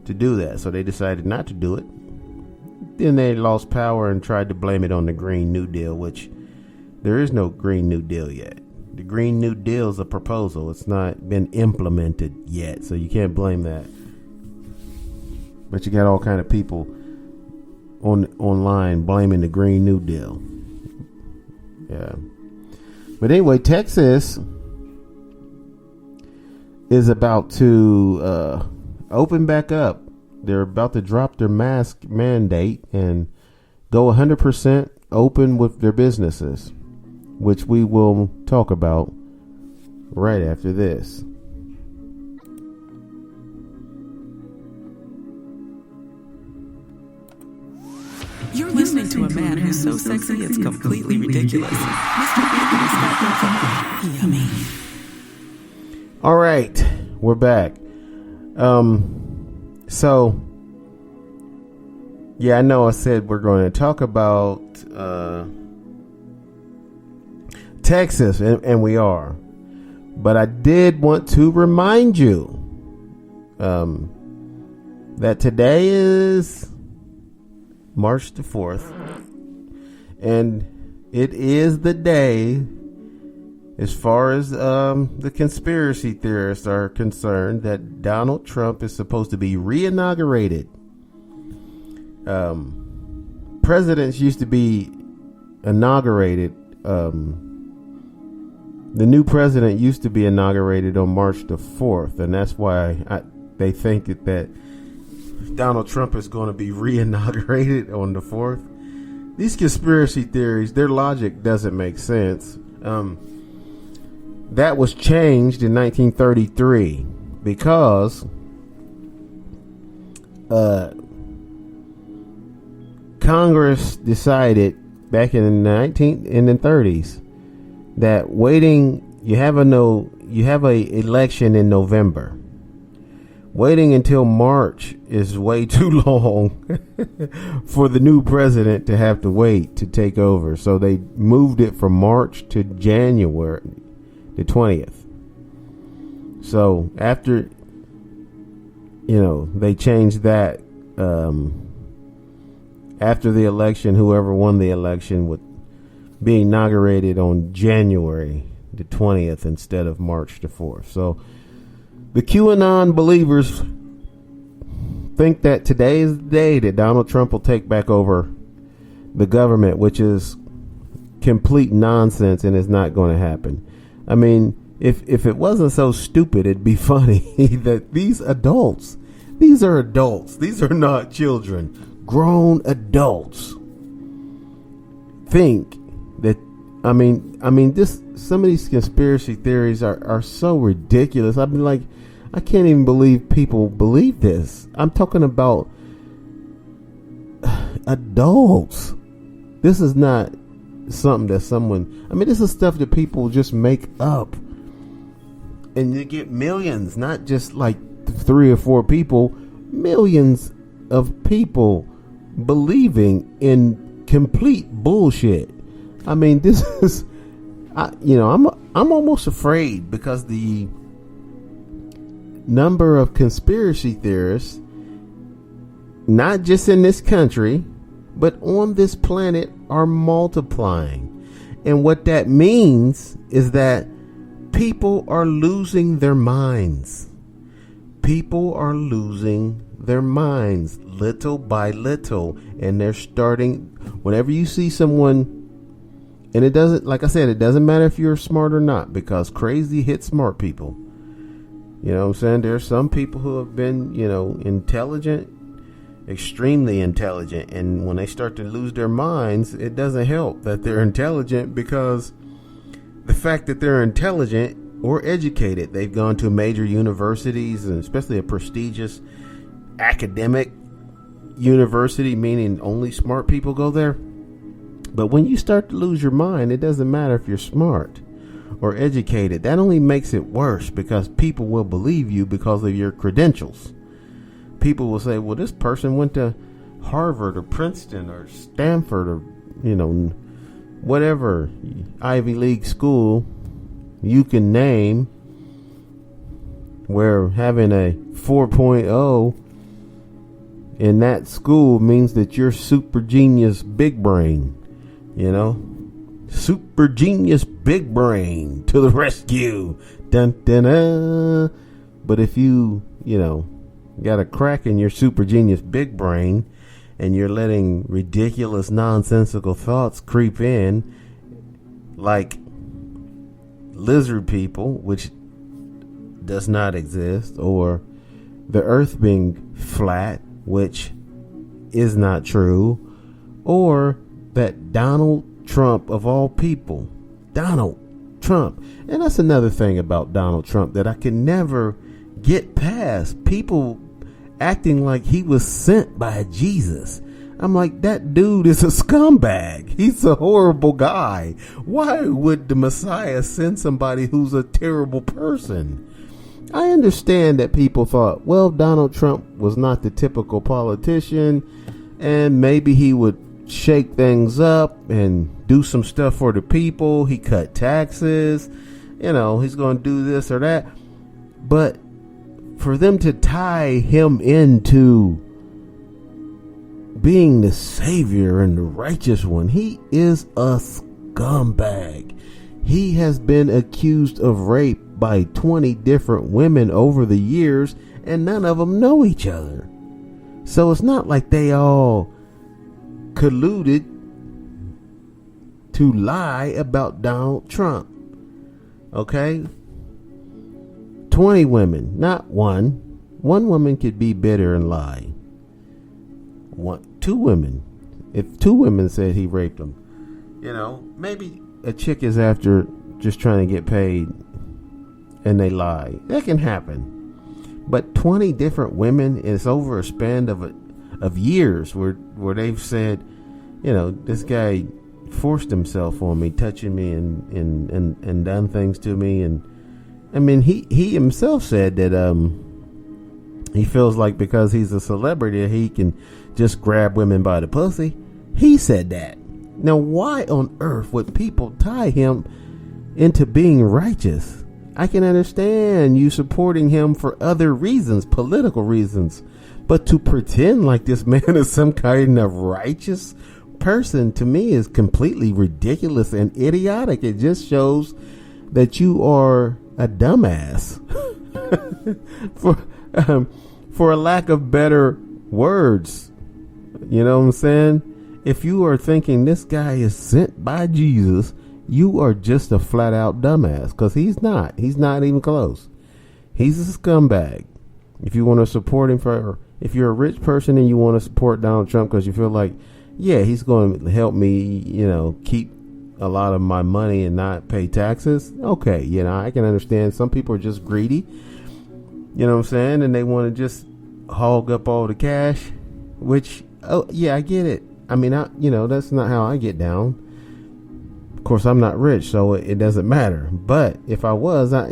to do that. So they decided not to do it. Then they lost power and tried to blame it on the Green New Deal, which there is no Green New Deal yet. The Green New Deal is a proposal. It's not been implemented yet, so you can't blame that. But you got all kind of people online blaming the Green New Deal. Yeah. But anyway, Texas is about to open back up. They're about to drop their mask mandate and go 100% open with their businesses, which we will talk about right after this. You're listening to a man who's so sexy it's completely ridiculous. Mr. Anthony Scott. Yummy. All right, we're back. So, yeah, I know I said we're going to talk about Texas, and we are. But I did want to remind you that today is March the 4th, and it is the day, as far as the conspiracy theorists are concerned, that Donald Trump is supposed to be re-inaugurated. Presidents used to be inaugurated. The new president used to be inaugurated on March the 4th, and that's why they think that Donald Trump is going to be re-inaugurated on the 4th. These conspiracy theories, their logic doesn't make sense. That was changed in 1933 because Congress decided back in the 30s that you have a election in November. Waiting until March is way too long for the new president to have to wait to take over. So they moved it from March to January the 20th. So after, they changed that, after the election, whoever won the election would be inaugurated on January the 20th instead of March the 4th. So the QAnon believers think that today is the day that Donald Trump will take back over the government, which is complete nonsense and is not going to happen. I mean, if it wasn't so stupid, it'd be funny that these are adults. These are not children. Grown adults think that, some of these conspiracy theories are so ridiculous. I've been like, I can't even believe people believe this. I'm talking about adults. This is not something that this is stuff that people just make up. And you get millions, not just like 3 or 4 people, millions of people believing in complete bullshit. This is, I'm almost afraid because the number of conspiracy theorists, not just in this country, but on this planet, are multiplying. And what that means is that people are losing their minds. People are losing their minds little by little. And they're starting, whenever you see someone, and it doesn't, like I said, it doesn't matter if you're smart or not, because crazy hits smart people. You know what I'm saying? There are some people who have been, intelligent, extremely intelligent. And when they start to lose their minds, it doesn't help that they're intelligent, because the fact that they're intelligent or educated, they've gone to major universities, and especially a prestigious academic university, meaning only smart people go there. But when you start to lose your mind, it doesn't matter if you're smart or educated. That only makes it worse, because people will believe you because of your credentials. People will say, well, this person went to Harvard or Princeton or Stanford or, whatever Ivy League school you can name, where having a 4.0 in that school means that you're super genius big brain, super genius big brain to the rescue. Dun, dun, dun. But if you got a crack in your super genius big brain and you're letting ridiculous nonsensical thoughts creep in, like lizard people, which does not exist, or the earth being flat, which is not true, or that Donald Trump of all people, Donald Trump. And that's another thing about Donald Trump that I can never get past. People acting like he was sent by Jesus. I'm like, that dude is a scumbag. He's a horrible guy. Why would the Messiah send somebody who's a terrible person? I understand that people thought, well, Donald Trump was not the typical politician, and maybe he would shake things up and do some stuff for the people. He cut taxes, he's going to do this or that. But for them to tie him into being the savior and the righteous one, he is a scumbag. He has been accused of rape by 20 different women over the years, and none of them know each other. So it's not like they all colluded to lie about Donald Trump. Okay? 20 women, not one. One woman could be bitter and lie. Two women. If two women said he raped them, maybe a chick is after just trying to get paid and they lie. That can happen. But 20 different women is over a span of years where they've said, this guy forced himself on me, touching me and done things to me. And I mean, he himself said that he feels like because he's a celebrity, he can just grab women by the pussy. He said that. Now, why on earth would people tie him into being righteous? I can understand you supporting him for other reasons, political reasons, but to pretend like this man is some kind of righteous person, to me, is completely ridiculous and idiotic. It just shows that you are a dumbass. For a lack of better words. You know what I'm saying? If you are thinking this guy is sent by Jesus, you are just a flat out dumbass, because he's not even close. He's a scumbag. If you want to support him if you're a rich person and you want to support Donald Trump because you feel like, yeah, he's going to help me, keep a lot of my money and not pay taxes. Okay. I can understand some people are just greedy, you know what I'm saying? And they want to just hog up all the cash, which, oh yeah, I get it. I mean, that's not how I get down. Of course, I'm not rich, so it doesn't matter. But if I was, I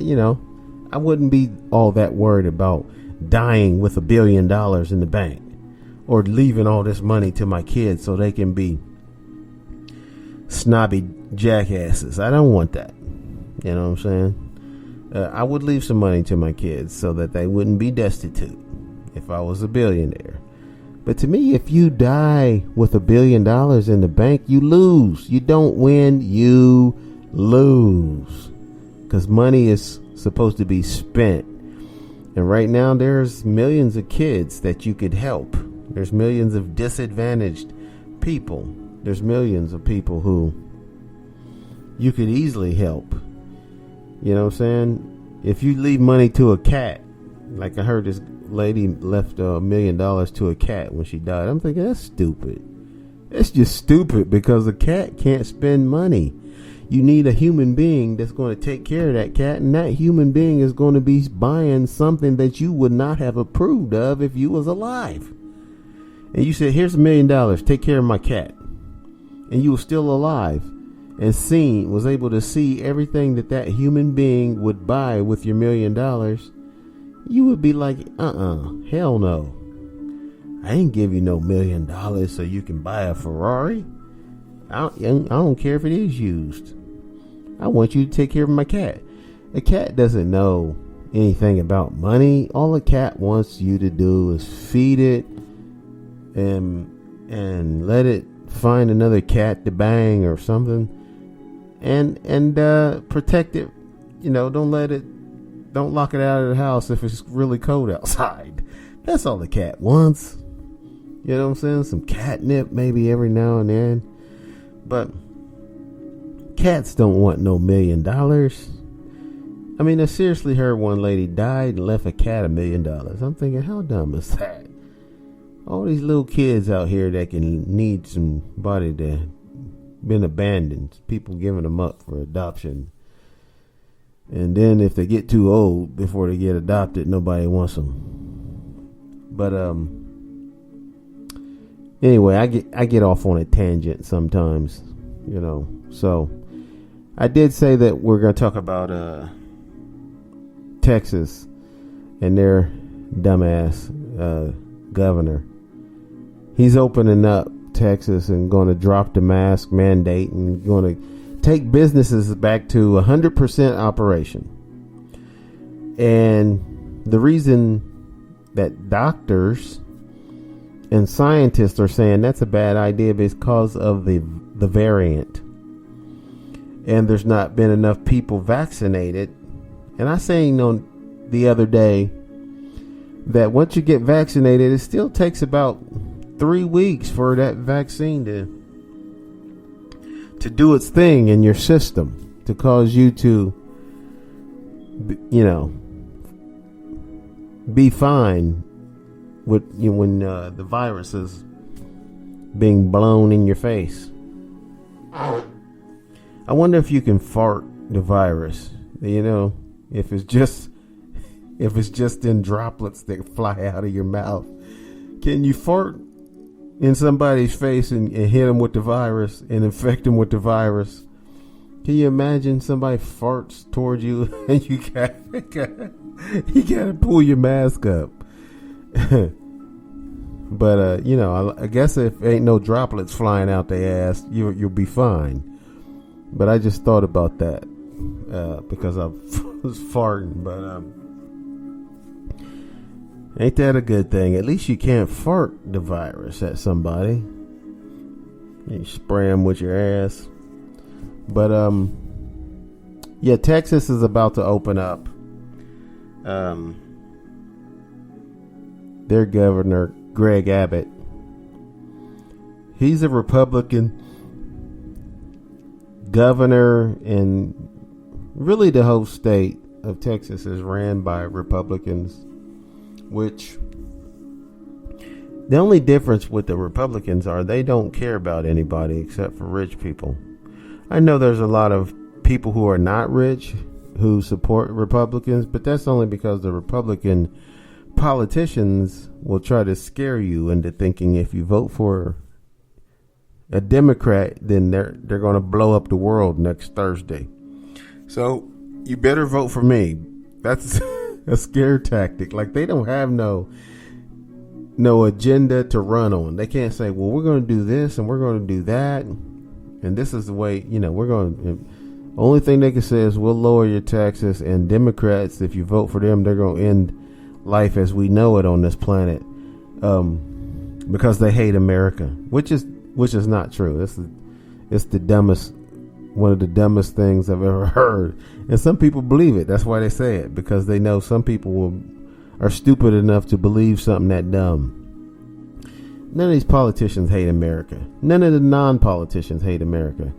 wouldn't be all that worried about dying with $1 billion in the bank or leaving all this money to my kids so they can be snobby jackasses. I don't want that. You know what I'm saying? I would leave some money to my kids so that they wouldn't be destitute if I was a billionaire. But to me, if you die with $1 billion in the bank, you lose. You don't win, you lose. Because money is supposed to be spent. And right now, there's millions of kids that you could help. There's millions of disadvantaged people. There's millions of people who you could easily help. You know what I'm saying? If you leave money to a cat, like I heard this lady left $1 million to a cat when she died. I'm thinking, that's stupid. It's just stupid because a cat can't spend money. You need a human being that's going to take care of that cat, and that human being is going to be buying something that you would not have approved of if you was alive. And you said, here's $1 million, take care of my cat. And you were still alive and was able to see everything that human being would buy with your $1 million. You would be like, hell no. I ain't give you no $1 million so you can buy a Ferrari. I don't care if it is used. I want you to take care of my cat. A cat doesn't know anything about money. All a cat wants you to do is feed it, and let it find another cat to bang or something, and protect it. Don't lock it out of the house if it's really cold outside. That's all the cat wants. You know what I'm saying? Some catnip maybe every now and then. But cats don't want no $1 million. I mean, I seriously heard one lady died and left a cat $1 million. I'm thinking, how dumb is that? All these little kids out here that can need somebody that been abandoned. People giving them up for adoption. And then if they get too old before they get adopted, nobody wants them. But, anyway, I get off on a tangent sometimes, So I did say that we're going to talk about Texas and their dumbass governor. He's opening up Texas and going to drop the mask mandate and going to take businesses back to 100% operation. And the reason that doctors and scientists are saying that's a bad idea because of the variant. And there's not been enough people vaccinated. And I saying on the other day that once you get vaccinated, it still takes about 3 weeks for that vaccine to do its thing in your system, to cause you to, be fine when the virus is being blown in your face. I wonder if you can fart the virus. If it's just in droplets that fly out of your mouth. Can you fart in somebody's face and hit them with the virus and infect them with the virus? Can you imagine somebody farts towards you and you gotta pull your mask up? But I guess if ain't no droplets flying out their ass, you'll be fine. But I just thought about that because I was farting. But ain't that a good thing? At least you can't fart the virus at somebody. You spray them with your ass. But yeah, Texas is about to open up. Their governor, Greg Abbott, he's a Republican governor, and really the whole state of Texas is ran by Republicans, which the only difference with the Republicans are they don't care about anybody except for rich people. I know there's a lot of people who are not rich who support Republicans, but that's only because the Republican politicians will try to scare you into thinking if you vote for a Democrat, then they're going to blow up the world next Thursday. So you better vote for me. That's a scare tactic. Like, they don't have no agenda to run on. They can't say, well, we're going to do this and we're going to do that, and this is the way, we're going to. Only thing they can say is we'll lower your taxes, and Democrats, if you vote for them, they're going to end life as we know it on this planet, because they hate America, which is not true. It's the dumbest, one of the dumbest things I've ever heard, and some people believe it. That's why they say it, because they know some people are stupid enough to believe something that dumb. None of these politicians hate America. None of the non-politicians hate America.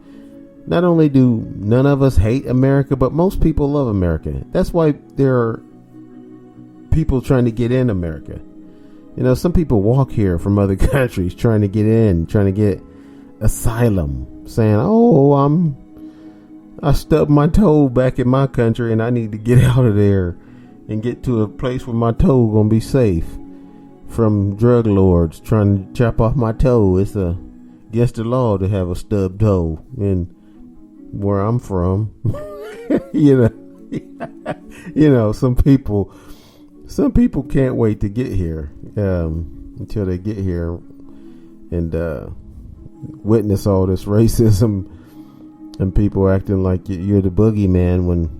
Not only do none of us hate America, but most people love America. That's why there are people trying to get in America. Some people walk here from other countries trying to get in, trying to get asylum, saying, oh, I stubbed my toe back in my country and I need to get out of there and get to a place where my toe gonna be safe from drug lords trying to chop off my toe. It's against the law to have a stubbed toe in where I'm from. Some people can't wait to get here until they get here and witness all this racism and people acting like you're the boogeyman when,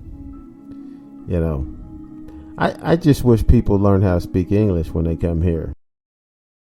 I just wish people learn how to speak English when they come here.